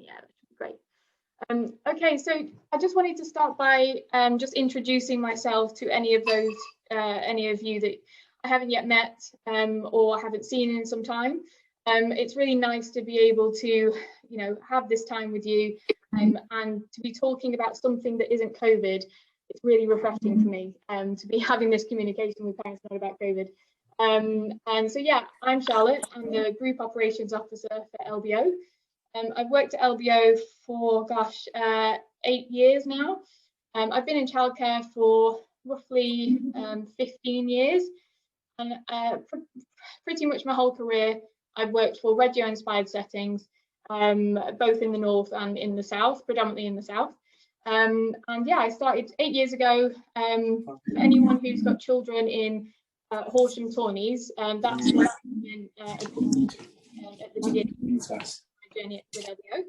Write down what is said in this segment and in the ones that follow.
Yeah, that should be great. Okay, so I just wanted to start by just introducing myself to any of you that I haven't yet met or haven't seen in some time. It's really nice to be able to, have this time with you and to be talking about something that isn't COVID. It's really refreshing for me to be having this communication with parents not about COVID. And so, yeah, I'm Charlotte. I'm the Group Operations Officer for LBO. I've worked at LBO for, 8 years now. I've been in childcare for roughly 15 years. And pretty much my whole career, I've worked for Reggio-inspired settings, both in the north and in the south, predominantly in the south. And yeah, I started 8 years ago. For anyone who's got children in Horsham Tawneys, that's what at the beginning of my journey with LBO.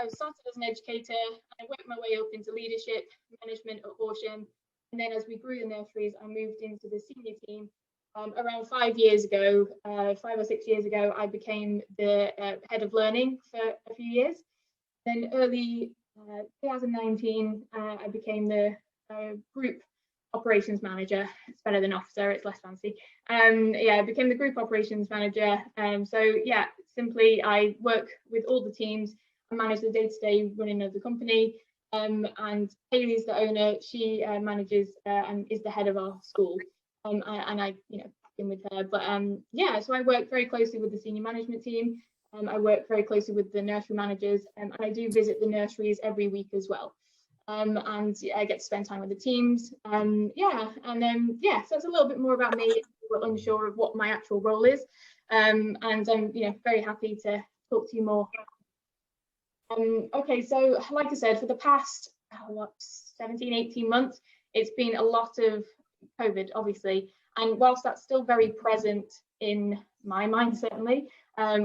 I started as an educator, I worked my way up into leadership, management at Horsham, and then as we grew the nurseries, I moved into the senior team. Around 5 years ago, 5 or 6 years ago, I became the head of learning for a few years. Then early 2019, I became the group operations manager. It's better than officer, it's less fancy. Yeah, I became the group operations manager. So yeah, simply I work with all the teams and manage the day-to-day running of the company. And Hayley's the owner. She manages and is the head of our school. And I, in with her. But yeah, so I work very closely with the senior management team. I work very closely with the nursery managers, and I do visit the nurseries every week as well. And I get to spend time with the teams. Yeah, so that's a little bit more about me. If you're unsure of what my actual role is, and I'm very happy to talk to you more. Okay, so like I said, for the past 17, 18 months, it's been a lot of COVID, obviously, and whilst that's still very present in my mind, certainly,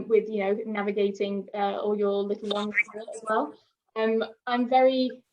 with navigating all your little ones as well, I'm very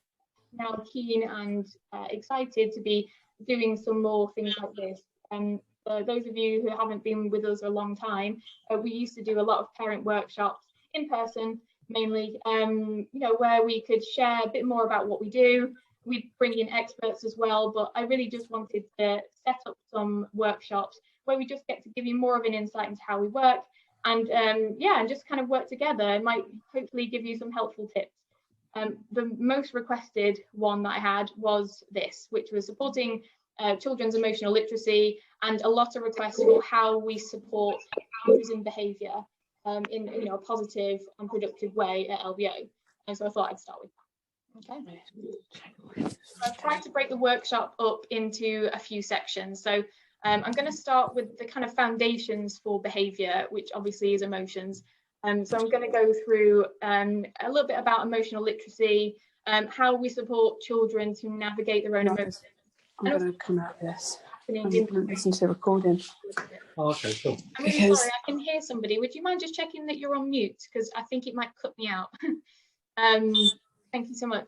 now keen and excited to be doing some more things like this. And those of you who haven't been with us a long time, we used to do a lot of parent workshops in person, mainly, where we could share a bit more about what we do. We bring in experts as well, but I really just wanted to set up some workshops where we just get to give you more of an insight into how we work, and and just kind of work together. It might hopefully give you some helpful tips. The most requested one that I had was this, which was supporting children's emotional literacy, and a lot of requests for how we support boundaries in behaviour in a positive and productive way at LBO. And so I thought I'd start with that. Okay. I've tried to break the workshop up into a few sections. So I'm going to start with the kind of foundations for behaviour, which obviously is emotions. So I'm going to go through a little bit about emotional literacy, how we support children to navigate their own emotions. I'm going to come out of this. I'm going to listen to the recording. Oh, okay, cool. I'm really sorry, I can hear somebody. Would you mind just checking that you're on mute? Because I think it might cut me out. Thank you so much.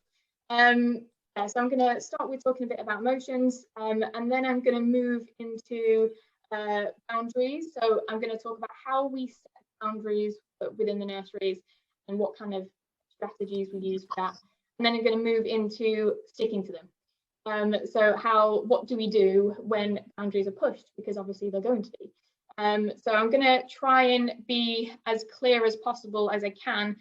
Yeah, so I'm going to start with talking a bit about emotions, and then I'm going to move into boundaries. So I'm going to talk about how we set boundaries within the nurseries and what kind of strategies we use for that. And then I'm going to move into sticking to them. So what do we do when boundaries are pushed? Because obviously they're going to be. So I'm going to try and be as clear as possible as I can,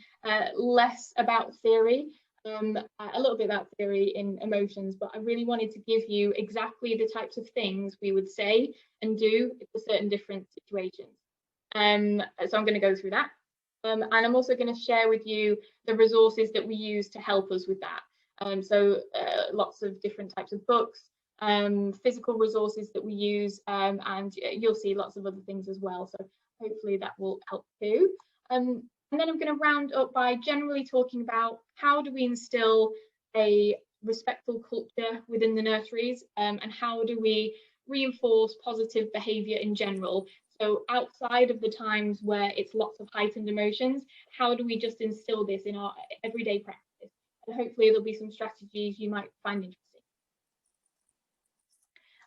less about theory, a little bit about theory in emotions, but I really wanted to give you exactly the types of things we would say and do for certain different situations. So I'm going to go through that. And I'm also going to share with you the resources that we use to help us with that. So lots of different types of books, physical resources that we use, and you'll see lots of other things as well. So hopefully that will help too. And then I'm going to round up by generally talking about how do we instill a respectful culture within the nurseries, and how do we reinforce positive behaviour in general. So outside of the times where it's lots of heightened emotions, how do we just instill this in our everyday practice? And hopefully there'll be some strategies you might find interesting.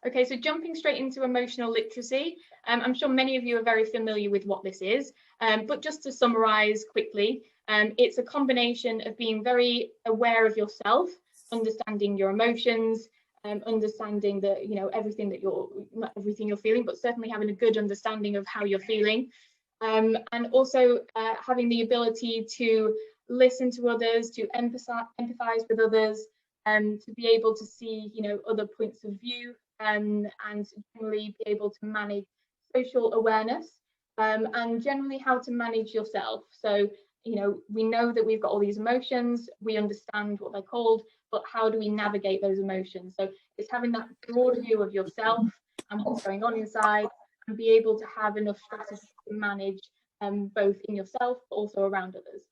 Okay, so jumping straight into emotional literacy, I'm sure many of you are very familiar with what this is, but just to summarize quickly, it's a combination of being very aware of yourself, understanding your emotions, understanding that, everything that not everything you're feeling, but certainly having a good understanding of how you're feeling, and also having the ability to listen to others, to empathize with others, to be able to see, other points of view, and generally be able to manage social awareness, and generally how to manage yourself. So, we know that we've got all these emotions, we understand what they're called, but how do we navigate those emotions? So it's having that broad view of yourself and what's going on inside, and be able to have enough strategies to manage both in yourself, but also around others.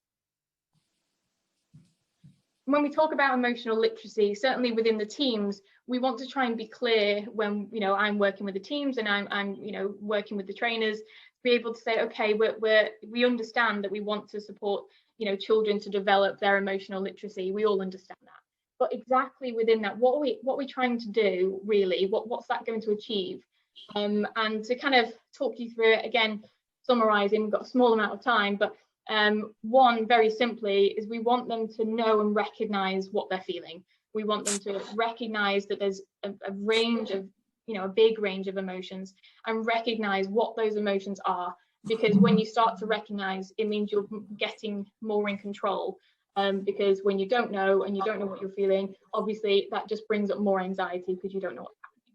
When we talk about emotional literacy, certainly within the teams, we want to try and be clear when, I'm working with the teams and I'm working with the trainers, to be able to say, okay, we understand that we want to support, children to develop their emotional literacy. We all understand that. But exactly within that, what are we trying to do really? What's that going to achieve? And to kind of talk you through it again, summarizing, we've got a small amount of time, but one, very simply, is we want them to know and recognize what they're feeling. We want them to recognize that there's a range of, a big range of emotions, and recognize what those emotions are. Because when you start to recognize, it means you're getting more in control. Because when you don't know and you don't know what you're feeling, obviously that just brings up more anxiety because you don't know what's happening.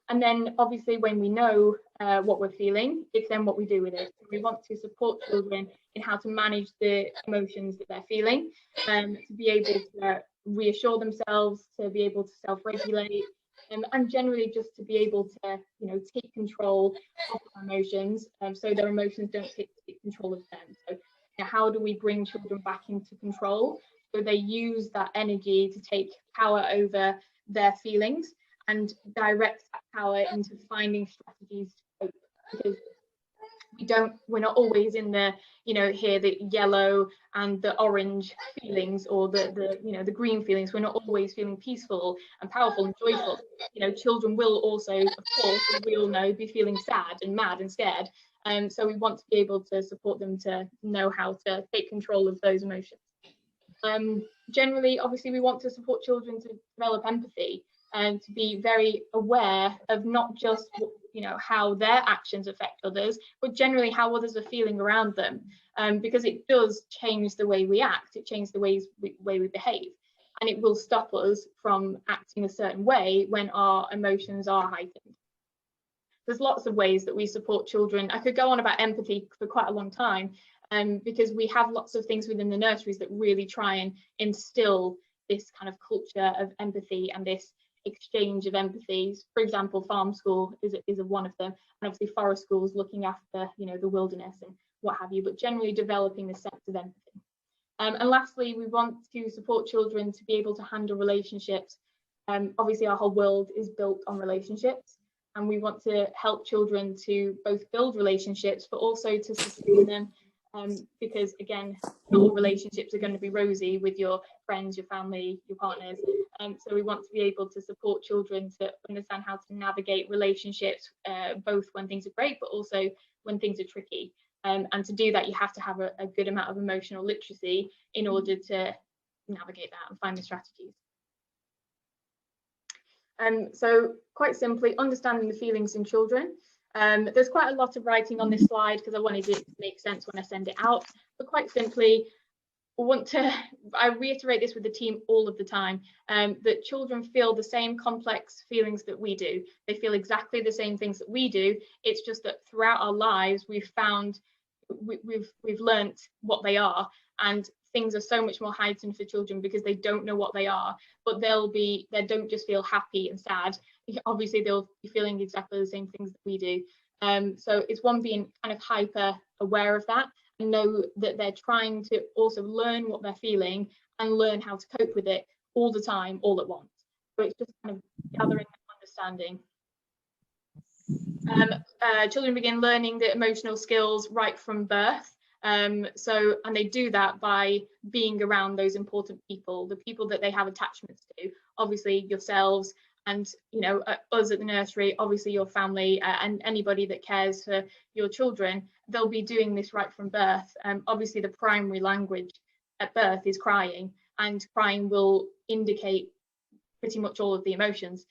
And then obviously when we know what we're feeling, it's then what we do with it. So we want to support children in how to manage the emotions that they're feeling, to be able to reassure themselves, to be able to self-regulate, and generally just to be able to, take control of their emotions, so their emotions don't take control of them. So how do we bring children back into control so they use that energy to take power over their feelings and direct that power into finding strategies to cope? Because we're not always in the, here the yellow and the orange feelings, or the green feelings. We're not always feeling peaceful and powerful and joyful. Children will also, of course, as we all know, be feeling sad and mad and scared. So we want to be able to support them to know how to take control of those emotions. Generally, obviously, we want to support children to develop empathy and to be very aware of not just how their actions affect others, but generally how others are feeling around them, because it does change the way we act, it changes the way we behave, and it will stop us from acting a certain way when our emotions are heightened. There's lots of ways that we support children. I could go on about empathy for quite a long time, because we have lots of things within the nurseries that really try and instill this kind of culture of empathy and this exchange of empathy. For example, farm school is one of them, and obviously forest schools looking after the wilderness and what have you, but generally developing this sense of empathy. And lastly, we want to support children to be able to handle relationships. Obviously our whole world is built on relationships, and we want to help children to both build relationships but also to sustain them, because again, not all relationships are going to be rosy with your friends, your family, your partners. So we want to be able to support children to understand how to navigate relationships, both when things are great, but also when things are tricky. And to do that, you have to have a good amount of emotional literacy in order to navigate that and find the strategies. So quite simply, understanding the feelings in children. There's quite a lot of writing on this slide because I wanted it to make sense when I send it out, but quite simply, I reiterate this with the team all of the time, that children feel the same complex feelings that we do. They feel exactly the same things that we do. It's just that throughout our lives, we've learnt what they are, and things are so much more heightened for children because they don't know what they are, but they don't just feel happy and sad. Obviously they'll be feeling exactly the same things that we do. So it's one, being kind of hyper aware of that and know that they're trying to also learn what they're feeling and learn how to cope with it all the time, all at once. So it's just kind of gathering understanding. Children begin learning the emotional skills right from birth. And they do that by being around those important people, the people that they have attachments to, obviously yourselves And us at the nursery, obviously your family and anybody that cares for your children, they'll be doing this right from birth. Obviously the primary language at birth is crying, and crying will indicate pretty much all of the emotions.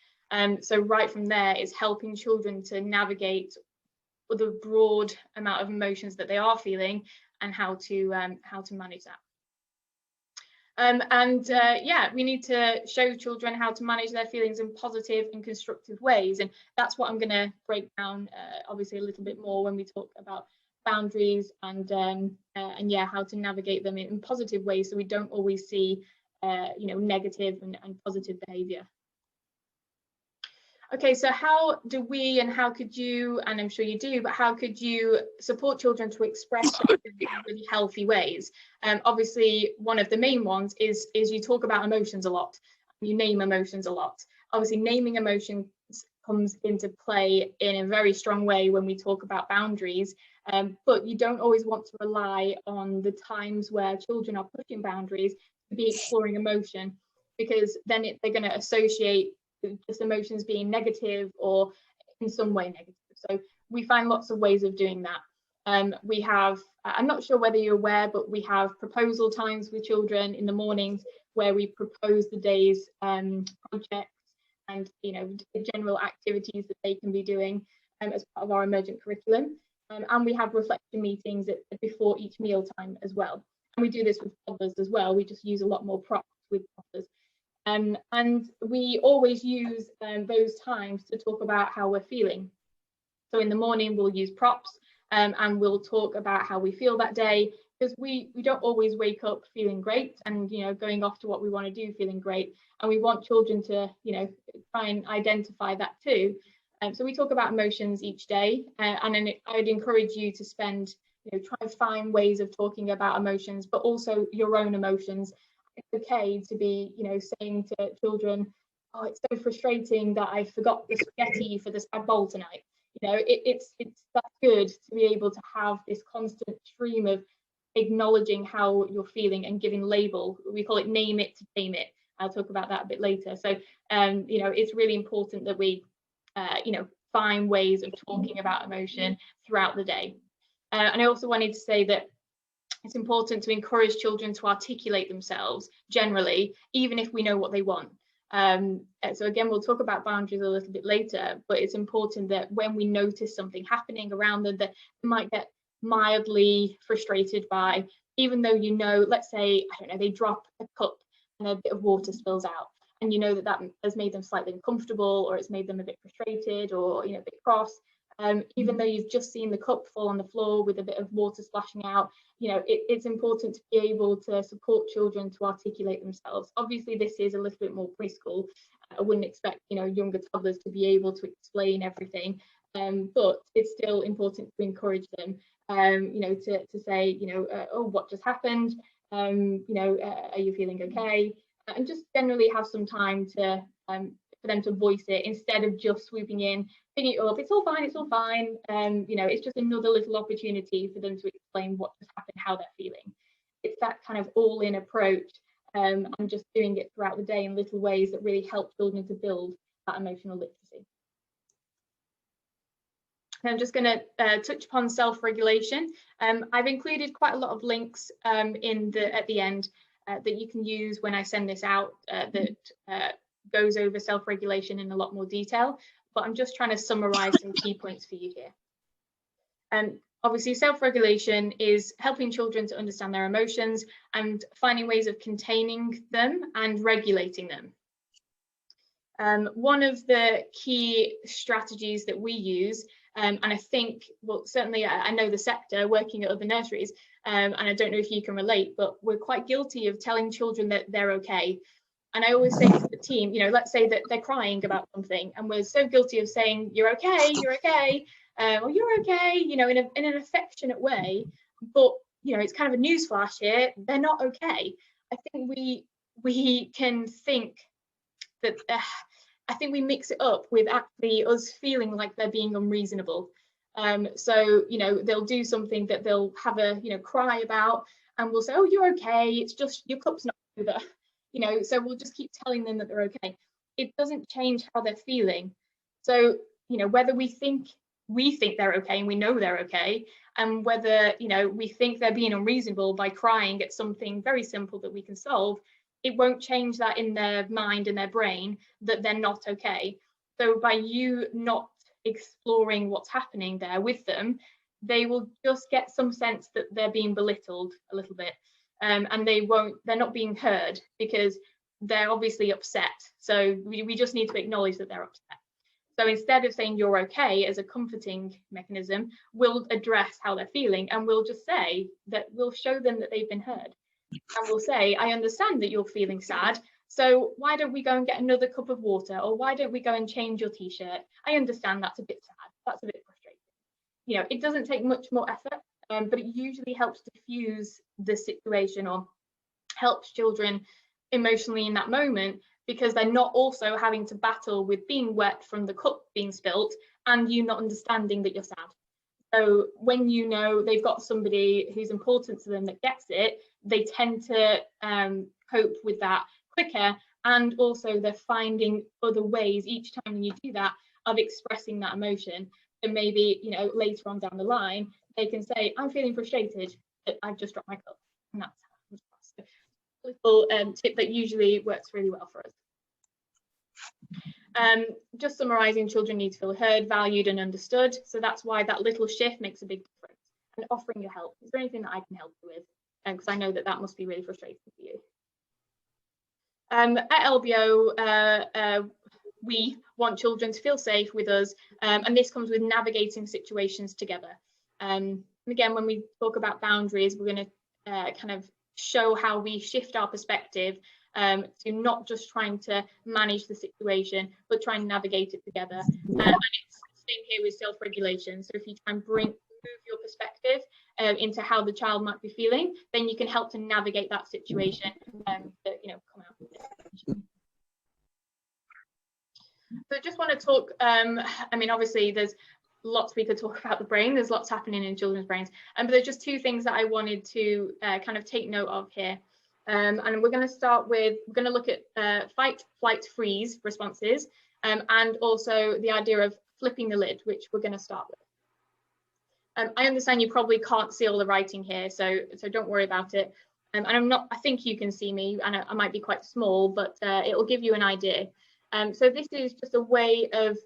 So right from there is helping children to navigate the broad amount of emotions that they are feeling and how to manage that. Yeah, we need to show children how to manage their feelings in positive and constructive ways, and that's what I'm going to break down obviously a little bit more when we talk about boundaries and yeah, how to navigate them in positive ways so we don't always see negative and positive behavior. Okay, so how do we, and how could you, and I'm sure you do, but how could you support children to express their feelings in really healthy ways? Obviously, one of the main ones is you talk about emotions a lot. You name emotions a lot. Obviously, naming emotions comes into play in a very strong way when we talk about boundaries, but you don't always want to rely on the times where children are pushing boundaries to be exploring emotion, because then they're going to associate just emotions being negative or in some way negative. So we find lots of ways of doing that. We have, I'm not sure whether you're aware, but we have proposal times with children in the mornings where we propose the day's projects and the general activities that they can be doing as part of our emergent curriculum. And we have reflection meetings before each meal time as well. And we do this with toddlers as well. We just use a lot more props with toddlers. And we always use those times to talk about how we're feeling. So in the morning, we'll use props and we'll talk about how we feel that day, because we don't always wake up feeling great and going off to what we want to do feeling great. And we want children to try and identify that too. So we talk about emotions each day, and then I would encourage you to spend, try and find ways of talking about emotions, but also your own emotions. It's okay to be, saying to children, oh, it's so frustrating that I forgot the spaghetti for the spag bowl tonight. It's that good to be able to have this constant stream of acknowledging how you're feeling and giving label. We call it name it to tame it. I'll talk about that a bit later. So, it's really important that we, find ways of talking about emotion throughout the day. And I also wanted to say that it's important to encourage children to articulate themselves generally, even if we know what they want. So again, we'll talk about boundaries a little bit later, but it's important that when we notice something happening around them that they might get mildly frustrated by, even though let's say, I don't know, they drop a cup and a bit of water spills out, and that has made them slightly uncomfortable, or it's made them a bit frustrated, or a bit cross. Even though you've just seen the cup fall on the floor with a bit of water splashing out, it's important to be able to support children to articulate themselves. Obviously, this is a little bit more preschool. I wouldn't expect, younger toddlers to be able to explain everything, but it's still important to encourage them, to say, oh, what just happened? Are you feeling okay? And just generally have some time to for them to voice it, instead of just swooping in, picking it up, it's all fine, it's just another little opportunity for them to explain what just happened, how they're feeling. It's that kind of all-in approach, and just doing it throughout the day in little ways that really help children to build that emotional literacy. And I'm just going to touch upon self-regulation. I've included quite a lot of links at the end that you can use when I send this out, that goes over self-regulation in a lot more detail, but I'm just trying to summarize some key points for you here. Obviously, self-regulation is helping children to understand their emotions and finding ways of containing them and regulating them. One of the key strategies that we use, and I think, well, certainly I know the sector working at other nurseries, and I don't know if you can relate, but we're quite guilty of telling children that they're okay. And I always say to the team, let's say that they're crying about something, and we're so guilty of saying, you're okay, or you're okay, in an affectionate way. But, it's kind of a newsflash here, they're not okay. I think we can think that, I think we mix it up with actually us feeling like they're being unreasonable. So, they'll do something that they'll have a, cry about, and we'll say, oh, you're okay, it's just your cup's not over. So we'll just keep telling them that they're okay. it doesn't change how they're feeling. So, whether we think they're okay and we know they're okay, and whether, we think they're being unreasonable by crying at something very simple that we can solve, it won't change that in their mind and their brain that they're not okay. So by you not exploring what's happening there with them, they will just get some sense that they're being belittled a little bit, and they're not being heard because they're obviously upset. So we just need to acknowledge that they're upset. So instead of saying you're okay as a comforting mechanism, we'll address how they're feeling, and we'll just say that we'll show them that they've been heard. And we'll say, I understand that you're feeling sad, so why don't we go and get another cup of water, or why don't we go and change your t-shirt? I understand that's a bit sad, that's a bit frustrating. It doesn't take much more effort, but it usually helps diffuse the situation or helps children emotionally in that moment, because they're not also having to battle with being wet from the cup being spilt and you not understanding that you're sad. So when they've got somebody who's important to them that gets it, they tend to cope with that quicker, and also they're finding other ways each time when you do that of expressing that emotion. And maybe later on down the line they can say, I'm feeling frustrated that I've just dropped my cup, and that's a little tip that usually works really well for us. Just summarising, children need to feel heard, valued and understood. So that's why that little shift makes a big difference. And offering your help. Is there anything that I can help you with? Because I know that must be really frustrating for you. At LBO, we want children to feel safe with us, and this comes with navigating situations together. Again, when we talk about boundaries, we're going to kind of show how we shift our perspective to not just trying to manage the situation, but try and navigate it together. And it's the same here with self-regulation. So if you try and move your perspective into how the child might be feeling, then you can help to navigate that situation come out with it. So I just want to talk, obviously there's lots we could talk about the brain, there's lots happening in children's brains, but there's just two things that I wanted to kind of take note of here. And we're going to look at fight, flight, freeze responses, and also the idea of flipping the lid, which we're going to start with. I understand you probably can't see all the writing here, so don't worry about it. And I think you can see me, and I might be quite small, but it will give you an idea. So this is just a way of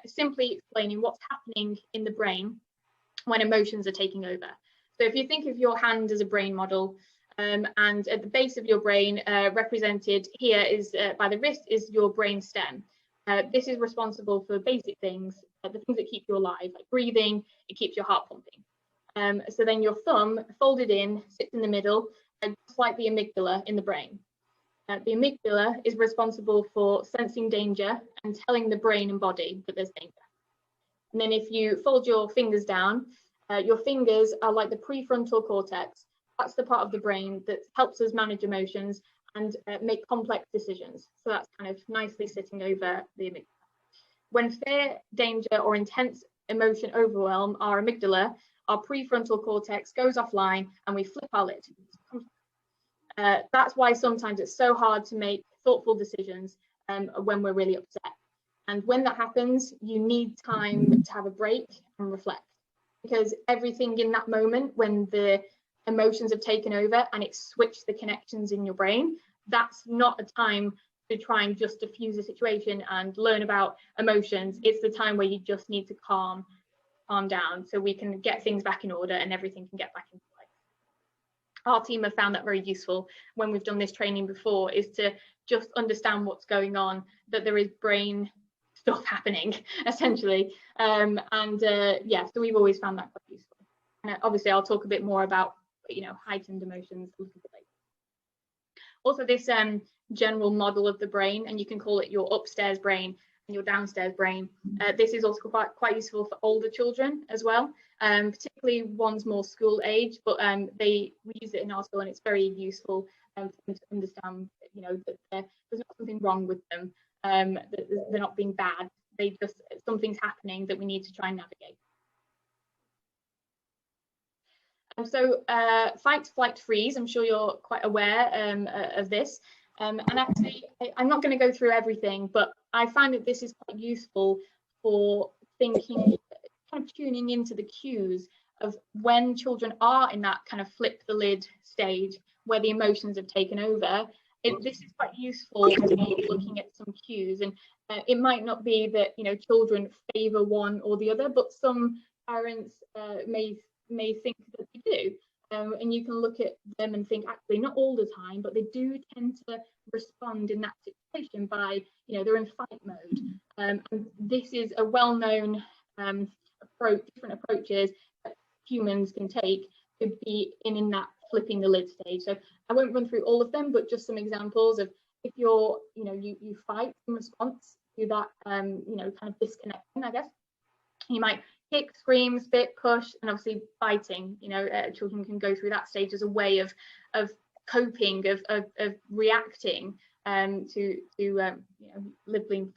simply explaining what's happening in the brain when emotions are taking over. So if you think of your hand as a brain model, and at the base of your brain, represented here is by the wrist, is your brain stem. This is responsible for basic things, the things that keep you alive, like breathing. It keeps your heart pumping. So then your thumb, folded in, sits in the middle, just like the amygdala in the brain. The amygdala is responsible for sensing danger and telling the brain and body that there's danger. And then if you fold your fingers down, your fingers are like the prefrontal cortex. That's the part of the brain that helps us manage emotions and make complex decisions. So that's kind of nicely sitting over the amygdala. When fear, danger, or intense emotion overwhelm our amygdala, our prefrontal cortex goes offline and we flip our lid. That's why sometimes it's so hard to make thoughtful decisions when we're really upset. And when that happens, you need time to have a break and reflect, because everything in that moment, when the emotions have taken over and it's switched the connections in your brain, that's not a time to try and just diffuse the situation and learn about emotions. It's the time where you just need to calm down so we can get things back in order and everything can get back into place. Our team have found that very useful when we've done this training before, is to just understand what's going on, that there is brain stuff happening essentially. Yeah, so we've always found that quite useful. And obviously I'll talk a bit more about heightened emotions a little bit later. Also, this general model of the brain, and you can call it your upstairs brain and your downstairs brain. This is also quite useful for older children as well, particularly ones more school age, but we use it in our school and it's very useful for them to understand that there's not something wrong with them, that they're not being bad, something's happening that we need to try and navigate. So fight, flight, freeze, I'm sure you're quite aware of this. And actually, I'm not going to go through everything, but I find that this is quite useful for thinking, kind of tuning into the cues of when children are in that kind of flip the lid stage where the emotions have taken over. This is quite useful for looking at some cues, and it might not be that children favour one or the other, but some parents may think that they do. And you can look at them and think, actually, not all the time, but they do tend to respond in that situation by, they're in fight mode. And this is a well-known approach, different approaches that humans can take to be in that flipping the lid stage. So I won't run through all of them, but just some examples of if you're, you fight in response to that, kind of disconnecting, I guess. You might kick, scream, spit, push, and obviously biting. Children can go through that stage as a way of coping, of reacting to lid being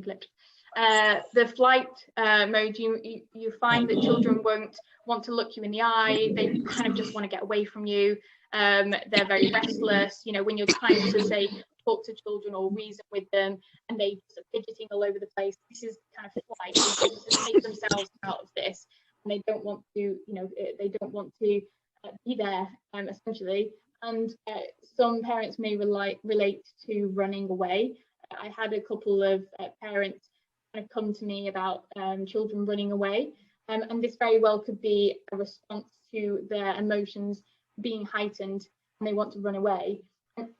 flipped. The flight mode, you find that children won't want to look you in the eye. They kind of just want to get away from you. They're very restless. When you're trying to say talk to children or reason with them, and they just are fidgeting all over the place. This is kind of flight. They just take themselves out of this, and they don't want to, they don't want to be there, essentially. And some parents may relate to running away. I had a couple of parents kind of come to me about children running away, and this very well could be a response to their emotions being heightened, and they want to run away.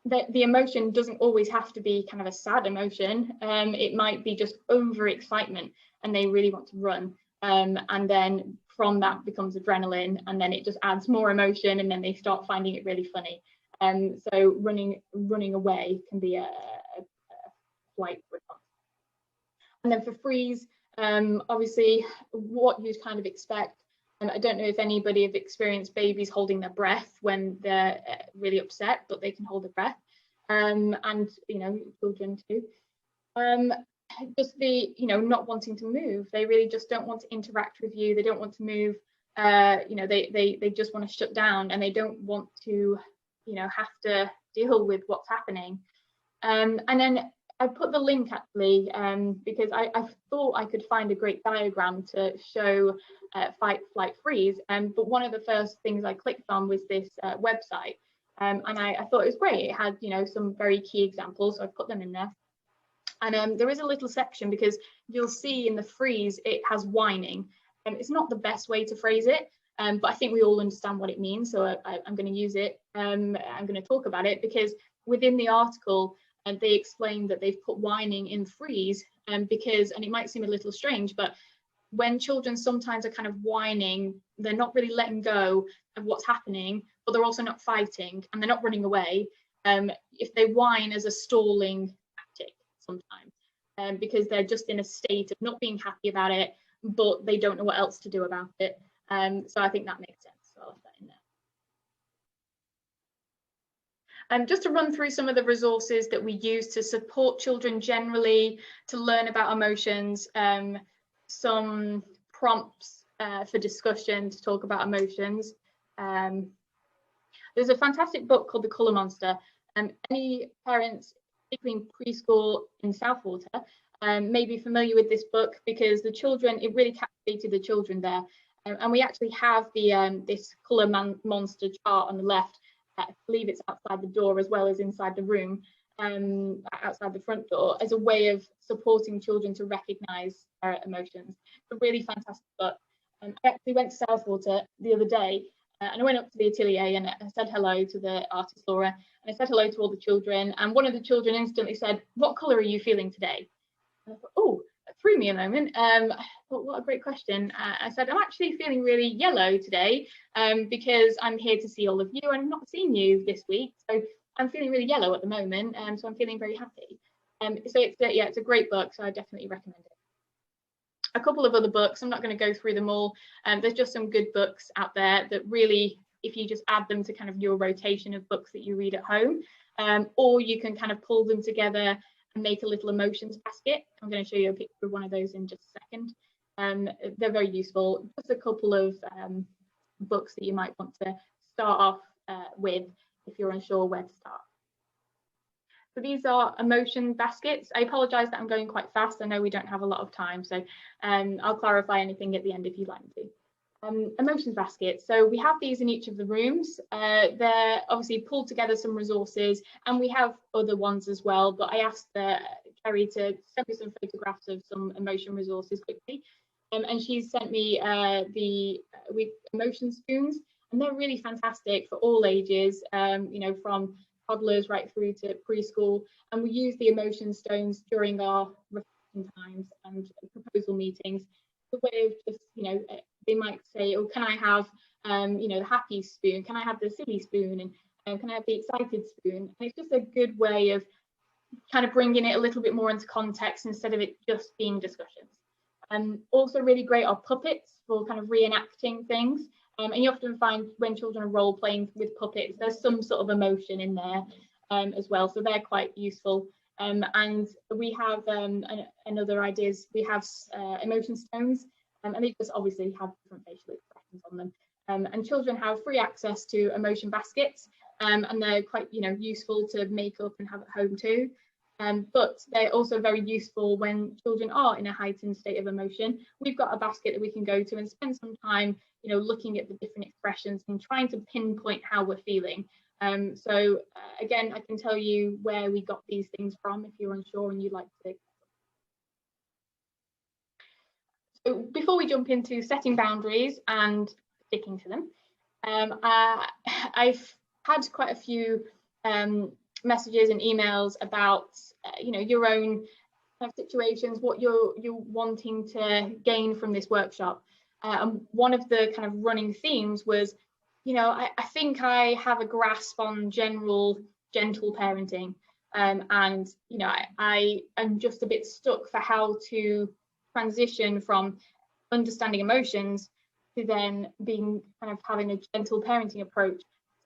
The emotion doesn't always have to be kind of a sad emotion. It might be just overexcitement, and they really want to run. And then from that becomes adrenaline, and then it just adds more emotion, and then they start finding it really funny. So running away can be a flight response. And then for freeze, obviously what you'd kind of expect. I don't know if anybody have experienced babies holding their breath when they're really upset, but they can hold their breath, and children too. Just the not wanting to move. They really just don't want to interact with you. They don't want to move. They just want to shut down, and they don't want to have to deal with what's happening. And then I put the link actually because I thought I could find a great diagram to show fight, flight, freeze. But one of the first things I clicked on was this website, and I thought it was great. It had some very key examples, so I put them in there. And there is a little section because you'll see in the freeze it has whining. It's not the best way to phrase it, but I think we all understand what it means. So I'm going to use it. I'm going to talk about it because within the article, and they explain that they've put whining in freeze because, and it might seem a little strange, but when children sometimes are kind of whining, they're not really letting go of what's happening, but they're also not fighting, and they're not running away. If they whine as a stalling tactic sometimes, because they're just in a state of not being happy about it, but they don't know what else to do about it. So I think that makes sense. So I'll have that in there. Just to run through some of the resources that we use to support children generally, to learn about emotions, some prompts for discussion to talk about emotions. There's a fantastic book called The Colour Monster. Any parents, particularly in preschool in Southwater, may be familiar with this book because the children, it really captivated the children there. And we actually have the this colour monster chart on the left. I believe it's outside the door as well as inside the room, outside the front door, as a way of supporting children to recognise their emotions. It's a really fantastic book. I actually went to Southwater the other day and I went up to the atelier and I said hello to the artist Laura, and I said hello to all the children, and one of the children instantly said, "What colour are you feeling today?" And I thought, oh, that threw me a moment. I thought, what a great question. I said, I'm actually feeling really yellow today because I'm here to see all of you and I've not seen you this week. So I'm feeling really yellow at the moment. So I'm feeling very happy. So it's a great book. So I definitely recommend it. A couple of other books, I'm not going to go through them all. There's just some good books out there that really, if you just add them to kind of your rotation of books that you read at home, or you can kind of pull them together and make a little emotions basket. I'm going to show you a picture of one of those in just a second. They're very useful. Just a couple of books that you might want to start off with if you're unsure where to start. So these are emotion baskets. I apologise that I'm going quite fast. I know we don't have a lot of time, so I'll clarify anything at the end if you'd like me to. Emotions baskets. So we have these in each of the rooms. They're obviously pulled together some resources, and we have other ones as well. But I asked Kerry to send me some photographs of some emotion resources quickly, and she's sent me the emotion spoons, and they're really fantastic for all ages. You know, from toddlers right through to preschool, and we use the emotion stones during our reflection times and proposal meetings. The way of just, you know, they might say, oh, can I have, you know, the happy spoon? Can I have the silly spoon? And can I have the excited spoon? And it's just a good way of kind of bringing it a little bit more into context instead of it just being discussions. Also really great are puppets for kind of reenacting things. And you often find when children are role playing with puppets, there's some sort of emotion in there as well. So they're quite useful. And we have another ideas. We have emotion stones, and they just obviously have different facial expressions on them. And children have free access to emotion baskets, and they're quite, you know, useful to make up and have at home too. But they're also very useful when children are in a heightened state of emotion. We've got a basket that we can go to and spend some time, you know, looking at the different expressions and trying to pinpoint how we're feeling. So again, I can tell you where we got these things from if you're unsure and you'd like to. So before we jump into setting boundaries and sticking to them, I've had quite a few messages and emails about you know, your own kind of situations, what you're wanting to gain from this workshop. And one of the kind of running themes was, you know, I think I have a grasp on general gentle parenting, and you know, I am just a bit stuck for how to transition from understanding emotions to then being kind of having a gentle parenting approach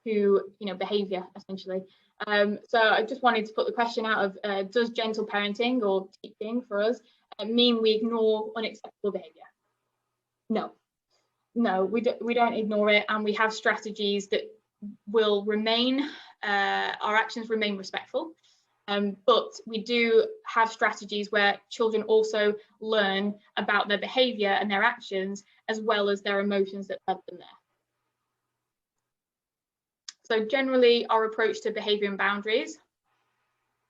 to, you know, behavior essentially. So I just wanted to put the question out of, does gentle parenting or teaching for us mean we ignore unacceptable behavior? No, we don't ignore it, and we have strategies that will remain, our actions remain respectful. But we do have strategies where children also learn about their behavior and their actions, as well as their emotions that led them there. So generally, our approach to behavior and boundaries: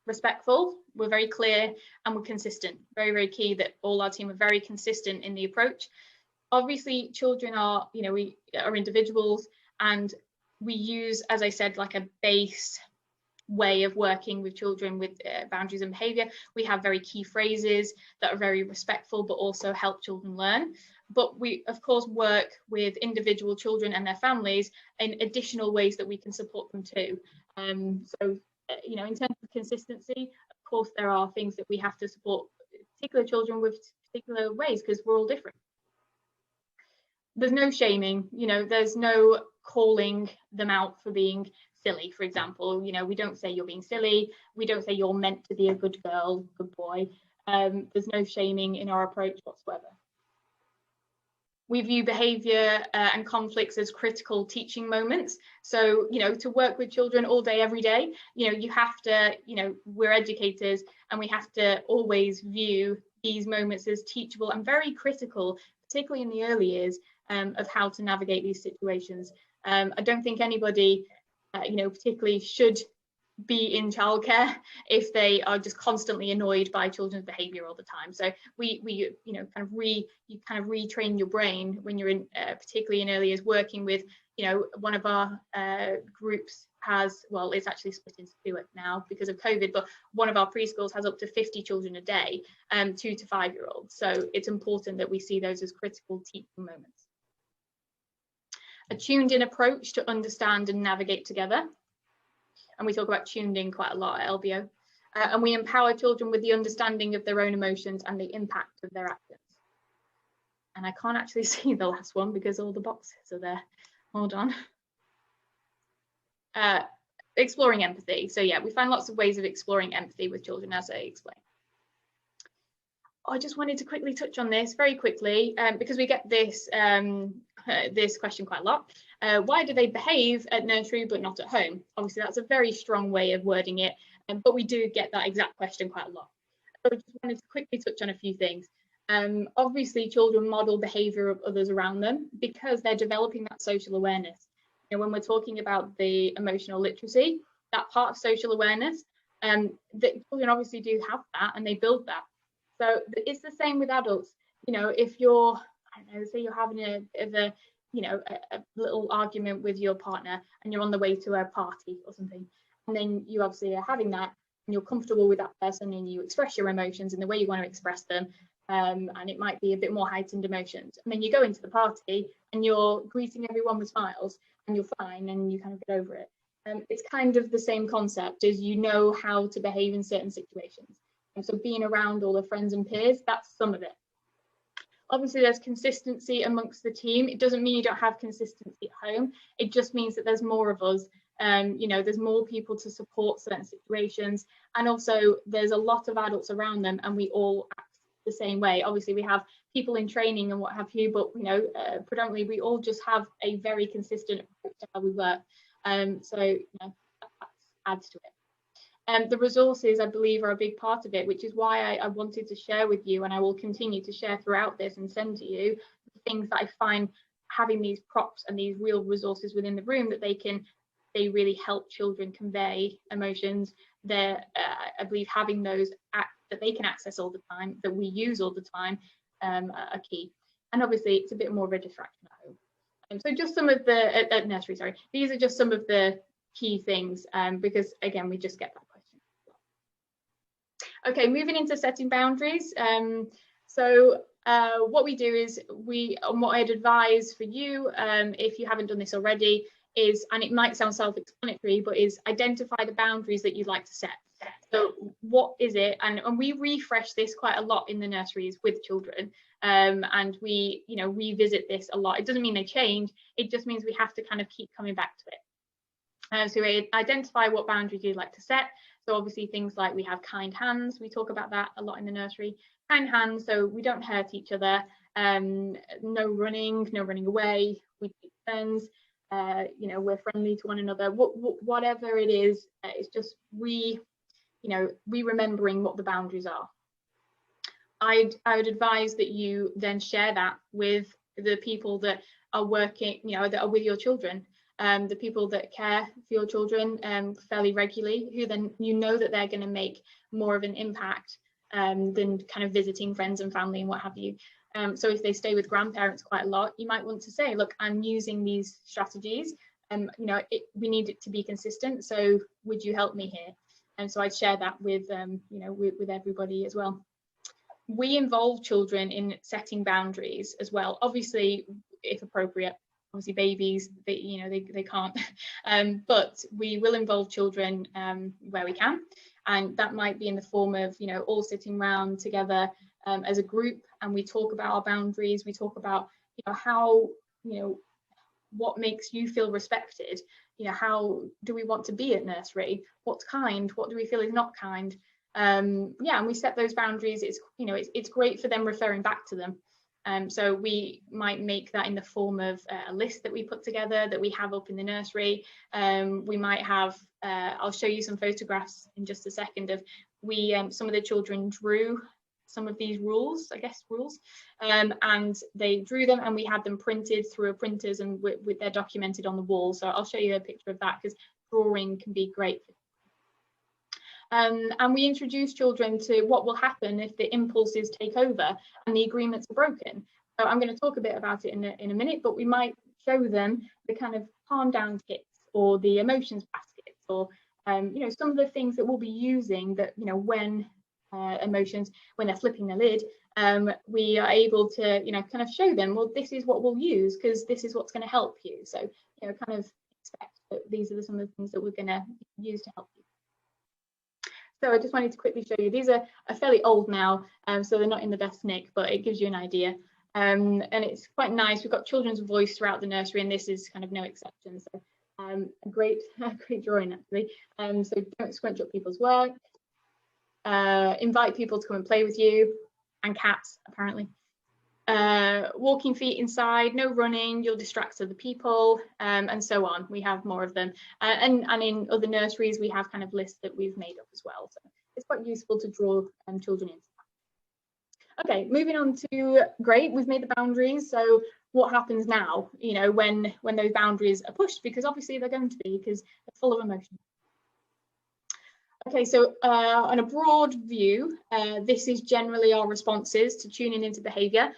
respectful, we're very clear, and we're consistent. Very, very key that all our team are very consistent in the approach. Obviously, children are, you know, we are individuals, and we use, as I said, like a base way of working with children with boundaries and behavior. We have very key phrases that are very respectful, but also help children learn. But we, of course, work with individual children and their families in additional ways that we can support them too. So, you know, in terms of consistency, of course, there are things that we have to support particular children with particular ways because we're all different. There's no shaming, you know, there's no calling them out for being silly, for example. You know, we don't say you're being silly, we don't say you're meant to be a good girl, good boy. There's no shaming in our approach whatsoever. We view behavior and conflicts as critical teaching moments. So, you know, to work with children all day, every day, you know, you have to, you know, we're educators and we have to always view these moments as teachable and very critical, particularly in the early years, of how to navigate these situations. I don't think anybody, you know, particularly should be in childcare if they are just constantly annoyed by children's behavior all the time. So we you know, kind of retrain your brain when you're in, particularly in early years, working with, you know, one of our groups has, well, it's actually split into two now because of COVID, but one of our preschools has up to 50 children a day, 2 to 5 year olds. So it's important that we see those as critical teaching moments. A tuned in approach to understand and navigate together. And we talk about tuned in quite a lot at LBO. And we empower children with the understanding of their own emotions and the impact of their actions. And I can't actually see the last one because all the boxes are there. Hold on. Exploring empathy. So yeah, we find lots of ways of exploring empathy with children, as I explained. I just wanted to quickly touch on this very quickly because we get this this question quite a lot. Why do they behave at nursery but not at home? Obviously, that's a very strong way of wording it, but we do get that exact question quite a lot. So I just wanted to quickly touch on a few things. Obviously, children model behaviour of others around them because they're developing that social awareness. You know, when we're talking about the emotional literacy, that part of social awareness, that children obviously do have that and they build that. So it's the same with adults. You know, if you're, I don't know, say you're having a bit of a, you know, a little argument with your partner and you're on the way to a party or something, and then you obviously are having that and you're comfortable with that person and you express your emotions in the way you want to express them, and it might be a bit more heightened emotions. And then you go into the party and you're greeting everyone with smiles and you're fine and you kind of get over it. It's kind of the same concept as you know how to behave in certain situations. And so being around all the friends and peers, that's some of it. Obviously, there's consistency amongst the team. It doesn't mean you don't have consistency at home. It just means that there's more of us. You know, there's more people to support certain situations. And also, there's a lot of adults around them and we all act the same way. Obviously, we have people in training and what have you, but, you know, predominantly, we all just have a very consistent approach to how we work. So, you know, that adds to it. The resources, I believe, are a big part of it, which is why I wanted to share with you, and I will continue to share throughout this and send to you things that I find having these props and these real resources within the room that they really help children convey emotions. They're, I believe, having those that they can access all the time, that we use all the time, are key. And obviously, it's a bit more of a distraction at home. So just some of the nursery, sorry, these are just some of the key things, because again, we just get that question. Okay, moving into setting boundaries. What we do is what I'd advise for you, if you haven't done this already, is, and it might sound self-explanatory, but is identify the boundaries that you'd like to set. So what is it? And we refresh this quite a lot in the nurseries with children. And we, you know, revisit this a lot. It doesn't mean they change. It just means we have to kind of keep coming back to it. So we identify what boundaries you'd like to set. So obviously things like we have kind hands. We talk about that a lot in the nursery. Kind hands, so we don't hurt each other. No running away. We take turns. You know, we're friendly to one another. Whatever it is, it's just remembering what the boundaries are. I would advise that you then share that with the people that are working, you know, that are with your children, the people that care for your children fairly regularly, who then you know that they're going to make more of an impact than kind of visiting friends and family and what have you. So if they stay with grandparents quite a lot, you might want to say, look, I'm using these strategies, you know, we need it to be consistent. So would you help me here? And so I'd share that with, you know, with everybody as well. We involve children in setting boundaries as well. Obviously, if appropriate, obviously babies, they can't, but we will involve children where we can. And that might be in the form of, you know, all sitting around together as a group, and we talk about our boundaries. We talk about, you know, how, you know, what makes you feel respected. You know, how do we want to be at nursery? What's kind? What do we feel is not kind? Yeah, and we set those boundaries. It's, you know, it's great for them referring back to them. So we might make that in the form of a list that we put together that we have up in the nursery. We might have, I'll show you some photographs in just a second of some of the children drew some of these rules, and they drew them and we had them printed through our printers and they're documented on the wall. So I'll show you a picture of that because drawing can be great. And we introduce children to what will happen if the impulses take over and the agreements are broken. So I'm going to talk a bit about it in a minute, but we might show them the kind of calm down kits or the emotions baskets, or you know, some of the things that we'll be using that, you know, when emotions, when they're flipping the lid, we are able to, you know, kind of show them, well, this is what we'll use because this is what's going to help you. So, you know, kind of expect that these are some of the things that we're going to use to help you. So I just wanted to quickly show you, these are fairly old now, so they're not in the best nick, but it gives you an idea. And it's quite nice. We've got children's voice throughout the nursery, and this is kind of no exception. So a great drawing, actually. So don't scrunch up people's work. Invite people to come and play with you, and cats, apparently. walking feet inside, no running, you'll distract other people, and so on. We have more of them, and in other nurseries we have kind of lists that we've made up as well, so it's quite useful to draw children into that. Okay, moving on to, great, we've made the boundaries, so what happens now, you know, when those boundaries are pushed, because obviously they're going to be, because they're full of emotion. Okay, so on a broad view, this is generally our responses to tuning into behaviour.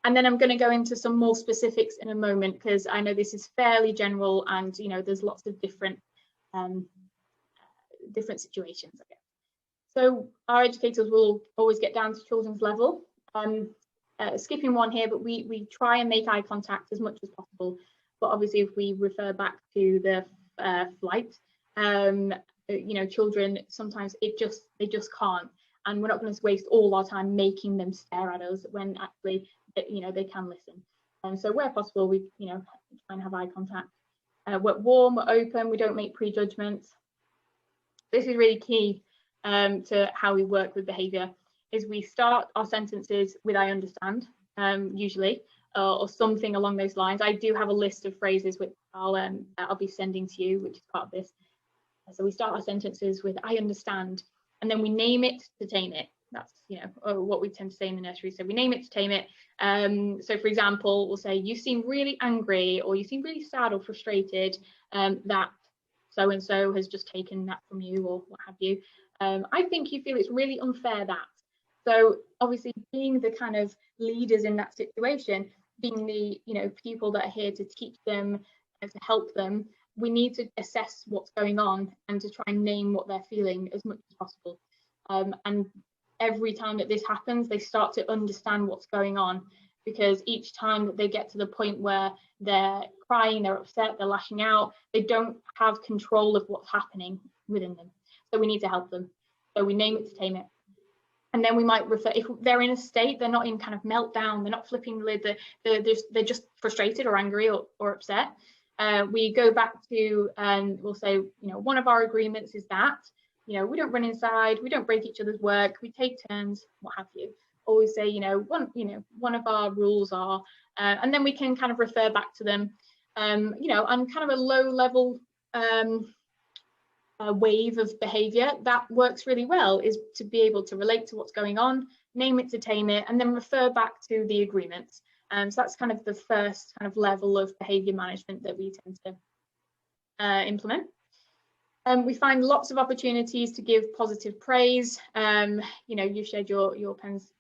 And then I'm going to go into some more specifics in a moment, because I know this is fairly general and, you know, there's lots of different situations, I guess. So our educators will always get down to children's level. Skipping one here, but we try and make eye contact as much as possible. But obviously, if we refer back to the flight, you know, children sometimes they just can't, and we're not going to waste all our time making them stare at us when actually, you know, they can listen. And so where possible, we, you know, try and have eye contact. We're warm, we're open, we don't make prejudgments. This is really key to how we work with behaviour. Is we start our sentences with "I understand," usually, or something along those lines. I do have a list of phrases which I'll be sending to you, which is part of this. So we start our sentences with "I understand," and then we name it to tame it. That's, you know, what we tend to say in the nursery. So we name it to tame it. So for example, we'll say, "You seem really angry," or "You seem really sad or frustrated that so and so has just taken that from you," or what have you. "I think you feel it's really unfair that." So obviously, being the kind of leaders in that situation, being the, you know, people that are here to teach them and to help them, we need to assess what's going on and to try and name what they're feeling as much as possible. And every time that this happens, they start to understand what's going on, because each time that they get to the point where they're crying, they're upset, they're lashing out, they don't have control of what's happening within them. So we need to help them. So we name it to tame it. And then we might refer, if they're in a state, they're not in kind of meltdown, they're not flipping the lid, they're just frustrated or angry or upset. We go back to, we'll say, you know, one of our agreements is that, you know, we don't run inside, we don't break each other's work, we take turns, what have you. Always say, you know, one of our rules are, and then we can kind of refer back to them, you know, on kind of a low level wave of behavior that works really well, is to be able to relate to what's going on, name it to tame it, and then refer back to the agreements. So that's kind of the first kind of level of behavior management that we tend to implement. We find lots of opportunities to give positive praise. You know, you shared your pens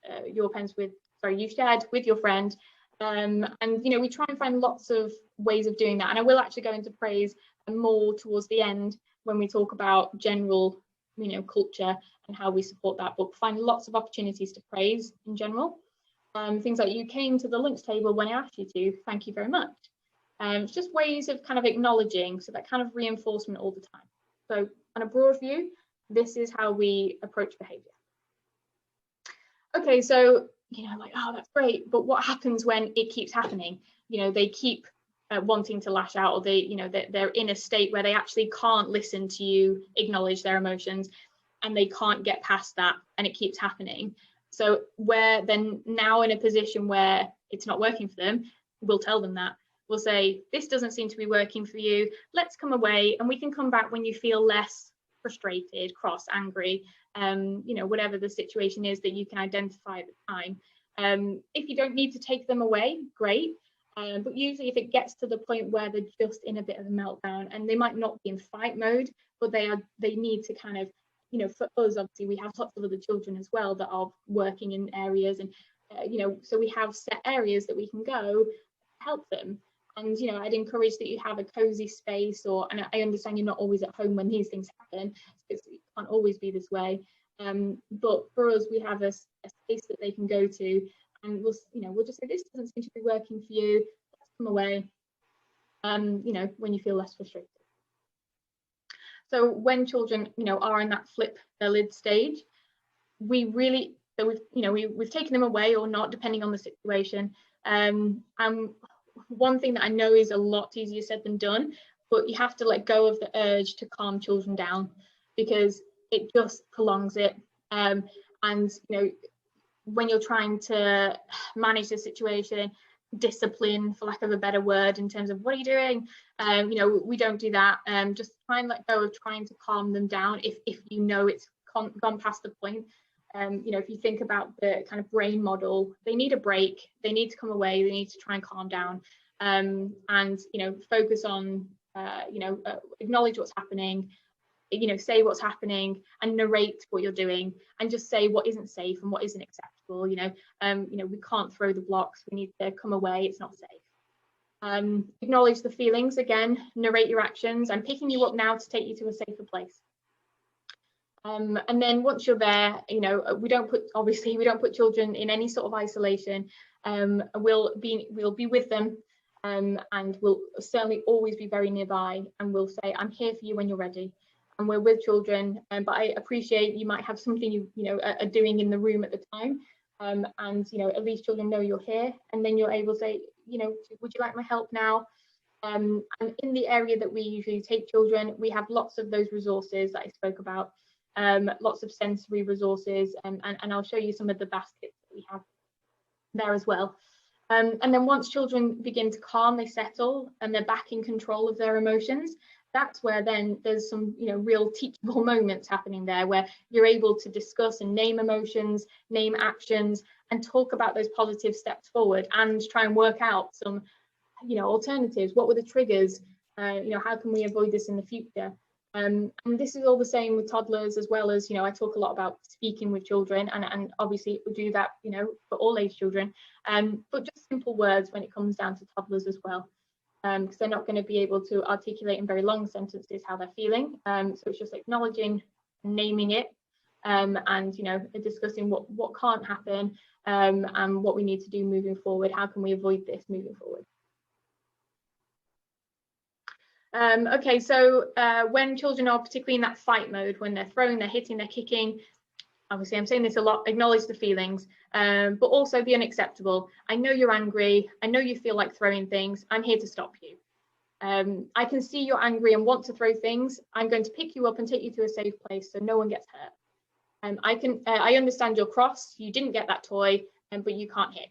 with, you shared with your friend, and you know, we try and find lots of ways of doing that. And I will actually go into praise more towards the end when we talk about general, you know, culture and how we support that. But find lots of opportunities to praise in general. Things like, "You came to the lunch table when I asked you to, thank you very much." It's just ways of kind of acknowledging, so that kind of reinforcement all the time. So on a broad view, this is how we approach behaviour. Okay, so, you know, like, oh, that's great, but what happens when it keeps happening? You know, they keep wanting to lash out, or they, you know, they're in a state where they actually can't listen to you acknowledge their emotions, and they can't get past that, and it keeps happening. So we're then now in a position where it's not working for them, we'll tell them that. We'll say, "This doesn't seem to be working for you. Let's come away, and we can come back when you feel less frustrated, cross, angry, you know, whatever the situation is that you can identify at the time." If you don't need to take them away, great. But usually if it gets to the point where they're just in a bit of a meltdown, and they might not be in fight mode, but they need to kind of, you know, for us, obviously we have lots of other children as well that are working in areas, and you know, so we have set areas that we can go help them. And you know, I'd encourage that you have a cozy space, and I understand you're not always at home when these things happen, so it can't always be this way, but for us, we have a space that they can go to, and we'll just say, "This doesn't seem to be working for you, let's come away, you know, when you feel less frustrated." So when children, you know, are in that flip their lid stage, we've taken them away or not, depending on the situation. And one thing that I know is a lot easier said than done, but you have to let go of the urge to calm children down, because it just prolongs it. And you know, when you're trying to manage the situation, discipline, for lack of a better word, in terms of what are you doing? You know, we don't do that. Just try and let go of trying to calm them down if you know it's gone past the point. You know, if you think about the kind of brain model, they need a break, they need to come away, they need to try and calm down, and you know, focus on you know, acknowledge what's happening, you know, say what's happening and narrate what you're doing, and just say what isn't safe and what isn't acceptable. You know, we can't throw the blocks, we need to come away, it's not safe. Acknowledge the feelings, again, narrate your actions. I'm picking you up now to take you to a safer place. And then once you're there, you know, we don't put children in any sort of isolation. We'll be with them, and we'll certainly always be very nearby, and we'll say, I'm here for you when you're ready. And we're with children, but I appreciate you might have something you know are doing in the room at the time, and you know, at least children know you're here, and then you're able to say, you know, would you like my help now? And in the area that we usually take children, we have lots of those resources that I spoke about, lots of sensory resources, and I'll show you some of the baskets that we have there as well. And then once children begin to calm, they settle, and they're back in control of their emotions. That's where then there's some, you know, real teachable moments happening there, where you're able to discuss and name emotions, name actions, and talk about those positive steps forward, and try and work out some, you know, alternatives. What were the triggers? You know, how can we avoid this in the future? And this is all the same with toddlers, as well as, you know, I talk a lot about speaking with children, and obviously we do that, you know, for all age children, but just simple words when it comes down to toddlers as well, because they're not going to be able to articulate in very long sentences how they're feeling. So it's just acknowledging, naming it, and you know, discussing what can't happen, and what we need to do moving forward. How can we avoid this moving forward? Okay, so when children are particularly in that fight mode, when they're throwing, they're hitting, they're kicking, obviously I'm saying this a lot, acknowledge the feelings, but also the unacceptable. I know you're angry, I know you feel like throwing things, I'm here to stop you. I can see you're angry and want to throw things. I'm going to pick you up and take you to a safe place so no one gets hurt. I understand you're cross, you didn't get that toy, but you can't hit.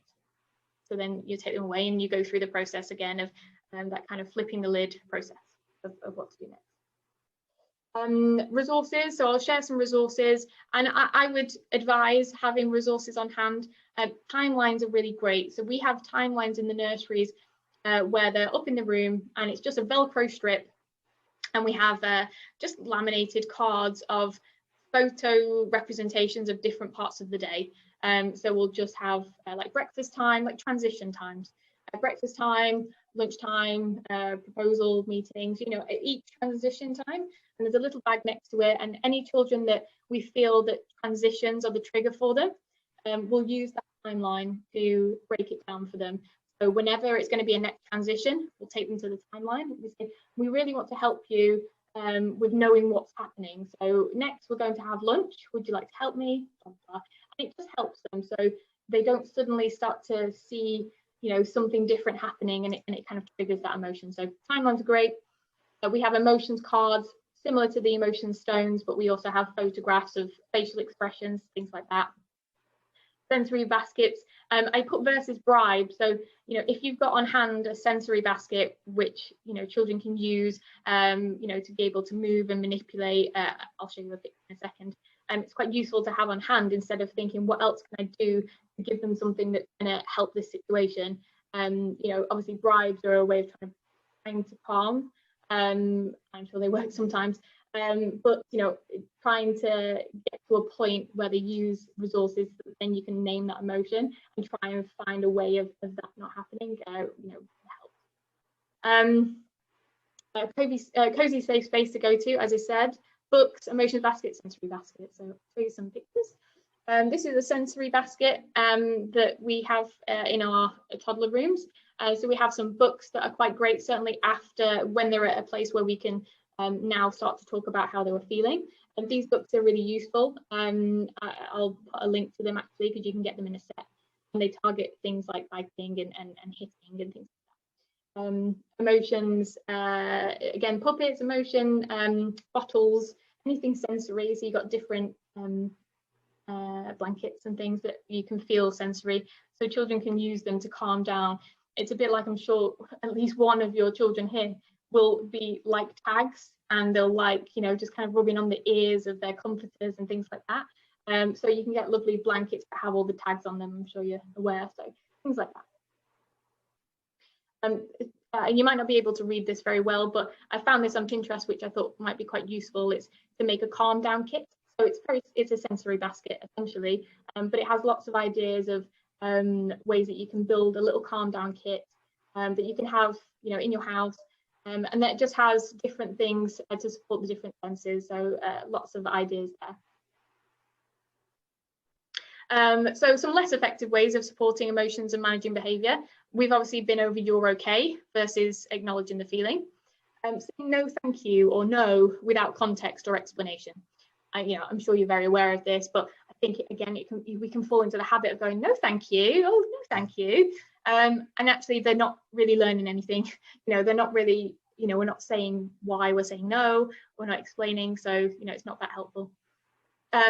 So then you take them away, and you go through the process again of that kind of flipping the lid process of what to do next. Resources, so I'll share some resources, and I would advise having resources on hand. Timelines are really great. So we have timelines in the nurseries where they're up in the room, and it's just a Velcro strip, and we have just laminated cards of photo representations of different parts of the day. So we'll just have like breakfast time, like transition times, breakfast time, lunchtime, proposal meetings, you know, at each transition time. And there's a little bag next to it, and any children that we feel that transitions are the trigger for them, we'll use that timeline to break it down for them. So whenever it's going to be a next transition, we'll take them to the timeline. We say, we really want to help you with knowing what's happening. So next we're going to have lunch. Would you like to help me? And it just helps them, so they don't suddenly start to see, you know, something different happening, and it kind of triggers that emotion. So timelines are great. We have emotions cards similar to the emotion stones, but we also have photographs of facial expressions, things like that. Sensory baskets, I put versus bribe. So, you know, if you've got on hand a sensory basket, which, you know, children can use, you know, to be able to move and manipulate, I'll show you a picture in a second. It's quite useful to have on hand, instead of thinking, what else can I do to give them something that's going to help this situation. You know, obviously bribes are a way of trying to calm. I'm sure they work sometimes, but you know, trying to get to a point where they use resources that then you can name that emotion and try and find a way of that not happening, you know, help. Cozy safe space to go to, as I said, books, emotions basket, sensory basket. So I'll show you some pictures. This is a sensory basket that we have in our toddler rooms. So we have some books that are quite great, certainly after, when they're at a place where we can now start to talk about how they were feeling. And these books are really useful. I'll put a link to them actually, because you can get them in a set. And they target things like biting and hitting and things like that. Emotions, again, puppets, emotion, bottles, anything sensory. So you've got different blankets and things that you can feel sensory, so children can use them to calm down. It's a bit like, I'm sure at least one of your children here will be like tags, and they'll like, you know, just kind of rubbing on the ears of their comforters and things like that. So you can get lovely blankets that have all the tags on them, I'm sure you're aware, so things like that. You might not be able to read this very well, but I found this on Pinterest, which I thought might be quite useful. It's to make a calm down kit. So it's a sensory basket essentially, but it has lots of ideas of ways that you can build a little calm down kit that you can have, you know, in your house, and that just has different things to support the different senses. So lots of ideas there. So some less effective ways of supporting emotions and managing behaviour. We've obviously been over "you're okay" versus acknowledging the feeling. Saying no thank you or no without context or explanation. You know, I'm sure you're very aware of this, but I think again, we can fall into the habit of going no thank you, oh no thank you, and actually they're not really learning anything. You know, they're not really, you know, we're not saying why we're saying no, we're not explaining, so you know, it's not that helpful.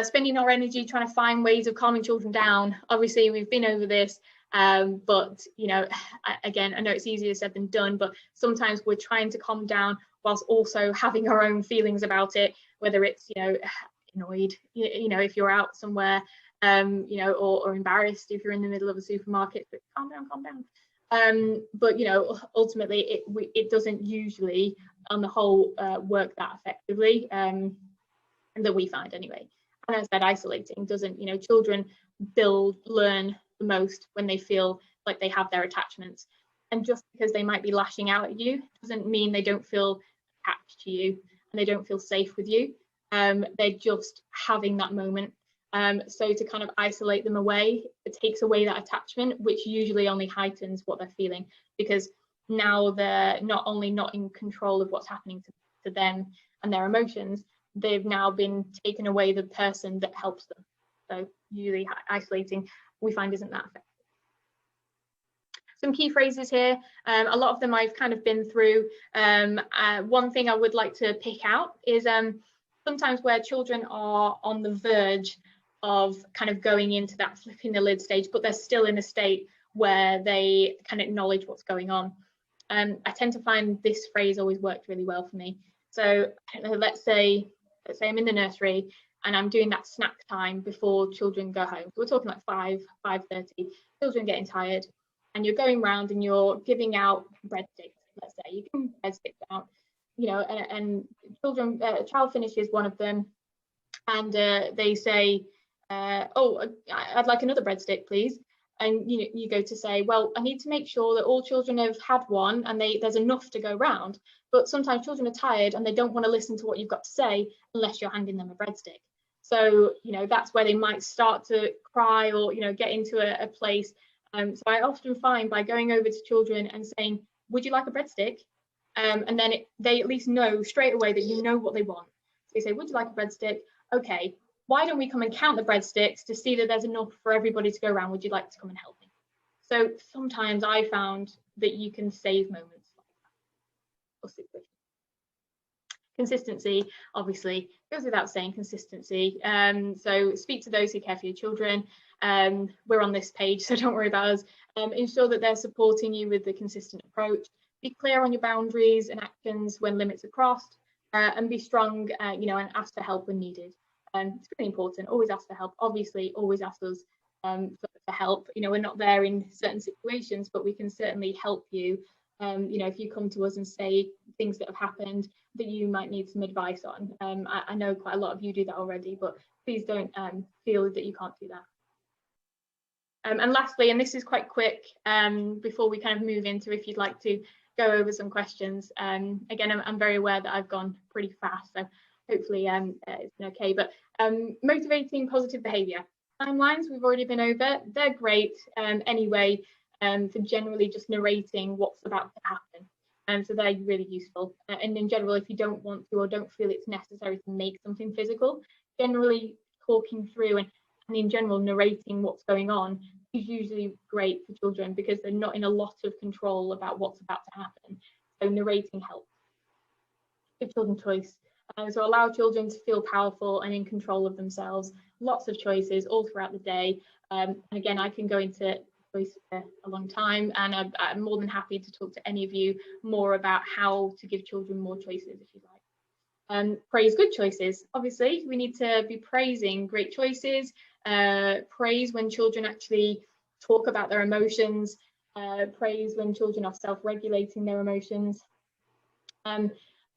Spending our energy trying to find ways of calming children down. Obviously, we've been over this, but you know, again, I know it's easier said than done, but sometimes we're trying to calm down whilst also having our own feelings about it, whether it's, you know, annoyed, you know, if you're out somewhere, you know, or embarrassed if you're in the middle of a supermarket, but calm down. But you know, ultimately, it doesn't usually, on the whole, work that effectively, that we find anyway. And as I said, isolating doesn't, you know, children learn the most when they feel like they have their attachments. And just because they might be lashing out at you doesn't mean they don't feel attached to you and they don't feel safe with you. They're just having that moment. So to kind of isolate them away, it takes away that attachment, which usually only heightens what they're feeling, because now they're not only not in control of what's happening to them and their emotions, they've now been taken away the person that helps them. So usually isolating, we find, isn't that effective. Some key phrases here, a lot of them I've kind of been through. One thing I would like to pick out is sometimes where children are on the verge of kind of going into that flipping the lid stage, but they're still in a state where they can acknowledge what's going on. I tend to find this phrase always worked really well for me. So let's say I'm in the nursery and I'm doing that snack time before children go home. So we're talking like 5:30, children getting tired, and you're going around and you're giving out breadsticks. Let's say you give breadsticks out, you know, and children, a child finishes one of them, and they say, "Oh, I'd like another breadstick, please." And you go to say, well, I need to make sure that all children have had one and there's enough to go round. But sometimes children are tired and they don't want to listen to what you've got to say unless you're handing them a breadstick. So, you know, that's where they might start to cry or, you know, get into a place. So I often find by going over to children and saying, would you like a breadstick? And then they at least know straight away that you know what they want. So you say, would you like a breadstick? Okay. Why don't we come and count the breadsticks to see that there's enough for everybody to go around? Would you like to come and help me? So sometimes I found that you can save moments like that. Consistency, obviously, goes without saying, consistency. So speak to those who care for your children. We're on this page, so don't worry about us. Ensure that they're supporting you with the consistent approach. Be clear on your boundaries and actions when limits are crossed, and be strong, you know, and ask for help when needed. It's really important. Always ask for help. Obviously, always ask us for help. You know, we're not there in certain situations, but we can certainly help you. You know, if you come to us and say things that have happened that you might need some advice on. I know quite a lot of you do that already, but please don't feel that you can't do that. And lastly, and this is quite quick, before we kind of move into if you'd like to go over some questions. Again, I'm very aware that I've gone pretty fast, so hopefully it's been okay. But motivating positive behaviour. Timelines we've already been over. They're great anyway for generally just narrating what's about to happen. So they're really useful. And in general, if you don't want to or don't feel it's necessary to make something physical, generally talking through and in general narrating what's going on is usually great for children because they're not in a lot of control about what's about to happen. So narrating helps. Give children choice. So allow children to feel powerful and in control of themselves. Lots of choices all throughout the day. And again, I can go into choice for a long time, and I'm more than happy to talk to any of you more about how to give children more choices if you like. Praise good choices. Obviously, we need to be praising great choices. Praise when children actually talk about their emotions. Praise when children are self-regulating their emotions.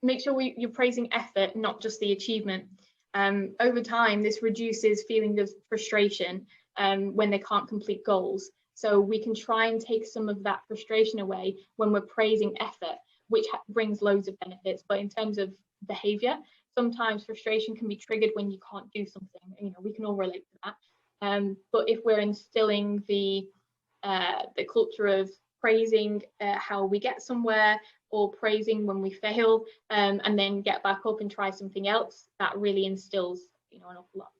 Make sure you're praising effort, not just the achievement. Over time, this reduces feelings of frustration when they can't complete goals. So we can try and take some of that frustration away when we're praising effort, which brings loads of benefits. But in terms of behavior, sometimes frustration can be triggered when you can't do something. You know, we can all relate to that. But if we're instilling the culture of praising how we get somewhere, or praising when we fail, and then get back up and try something else, that really instills, you know, an awful lot.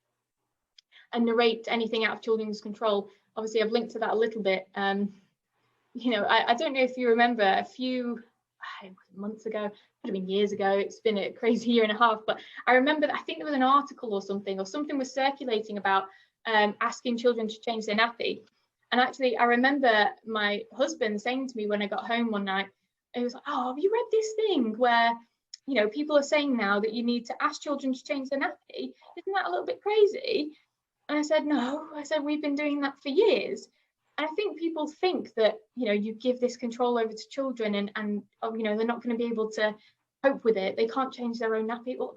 And narrate anything out of children's control. Obviously, I've linked to that a little bit. You know, I don't know if you remember a few months ago, could have been years ago, it's been a crazy year and a half, but I remember that I think there was an article or something was circulating about asking children to change their nappy. And actually, I remember my husband saying to me when I got home one night, he was like, "Oh, have you read this thing where, you know, people are saying now that you need to ask children to change their nappy? Isn't that a little bit crazy?" And I said, "No," I said, "we've been doing that for years." And I think people think that, you know, you give this control over to children and you know, they're not going to be able to cope with it. They can't change their own nappy. Well,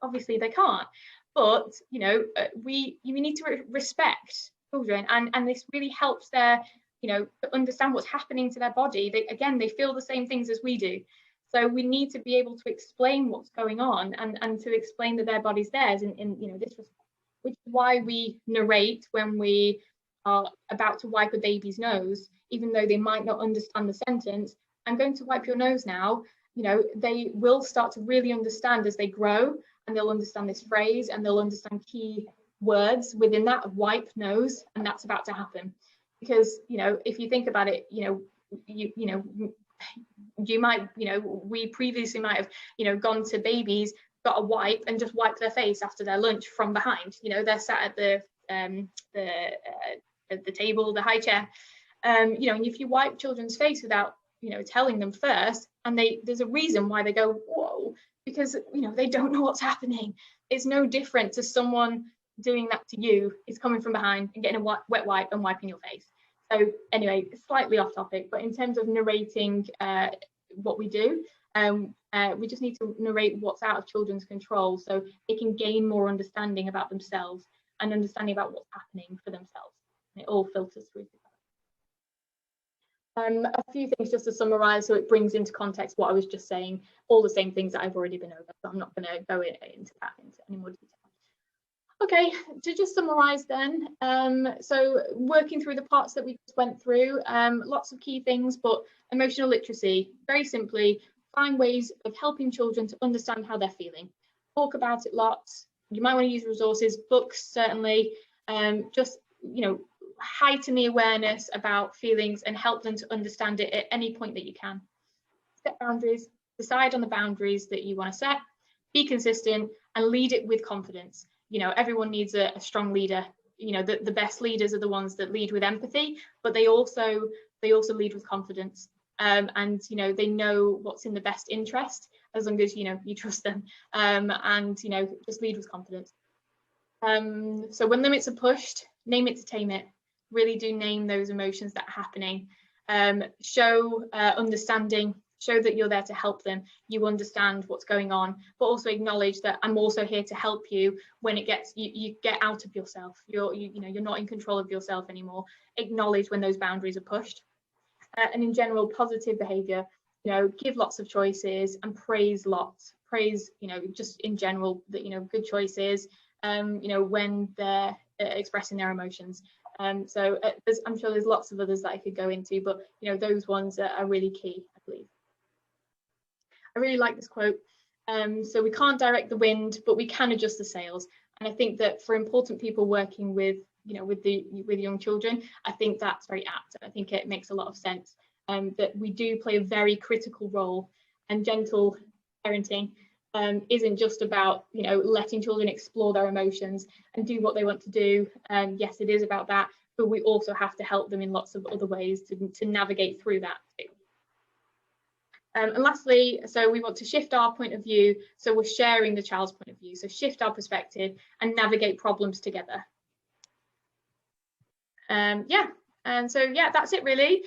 obviously they can't. But, you know, we need to respect children, and this really helps their, you know, understand what's happening to their body. They feel the same things as we do. So we need to be able to explain what's going on and to explain that their body's theirs in you know, this respect, which is why we narrate when we are about to wipe a baby's nose, even though they might not understand the sentence. "I'm going to wipe your nose now." You know, they will start to really understand as they grow, and they'll understand this phrase, and they'll understand key words within that, wipe nose, and that's about to happen. Because, you know, if you think about it, you know, you might, you know, we previously might have, you know, gone to babies, got a wipe, and just wiped their face after their lunch from behind. You know, they're sat at the table, the high chair. You know, and if you wipe children's face without, you know, telling them first, and there's a reason why they go, "Whoa," because, you know, they don't know what's happening. It's no different to someone doing that to you. It's coming from behind and getting a wet wipe and wiping your face. So anyway, slightly off topic, but in terms of narrating what we do, we just need to narrate what's out of children's control so they can gain more understanding about themselves and understanding about what's happening for themselves. And it all filters through. A few things just to summarize, so it brings into context what I was just saying, all the same things that I've already been over, so I'm not going to go into any more detail. Okay, to just summarize then, so working through the parts that we just went through, lots of key things, but emotional literacy, very simply, find ways of helping children to understand how they're feeling. Talk about it lots. You might want to use resources, books certainly, just, you know, heighten the awareness about feelings and help them to understand it at any point that you can. Set boundaries, decide on the boundaries that you want to set, be consistent, and lead it with confidence. You know, everyone needs a strong leader. You know, the best leaders are the ones that lead with empathy, but they also lead with confidence. And, you know, they know what's in the best interest, as long as, you know, you trust them, and, you know, just lead with confidence. So when limits are pushed, name it to tame it. Really do name those emotions that are happening. Show understanding, show that you're there to help them. You understand what's going on, but also acknowledge that I'm also here to help you when it gets, you get out of yourself. You know, you're not in control of yourself anymore. Acknowledge when those boundaries are pushed. And in general, positive behavior, you know, give lots of choices and praise lots. Praise, you know, just in general, that, you know, good choices, you know, when they're expressing their emotions. So I'm sure there's lots of others that I could go into, but, you know, those ones are really key, I believe. I really like this quote. So we can't direct the wind, but we can adjust the sails. And I think that for important people working with, you know, with young children, I think that's very apt. I think it makes a lot of sense, that we do play a very critical role, and gentle parenting isn't just about, you know, letting children explore their emotions and do what they want to do. Yes, it is about that, but we also have to help them in lots of other ways to navigate through that too. And lastly, so we want to shift our point of view, so we're sharing the child's point of view, so shift our perspective and navigate problems together. Yeah, and so yeah, that's it really.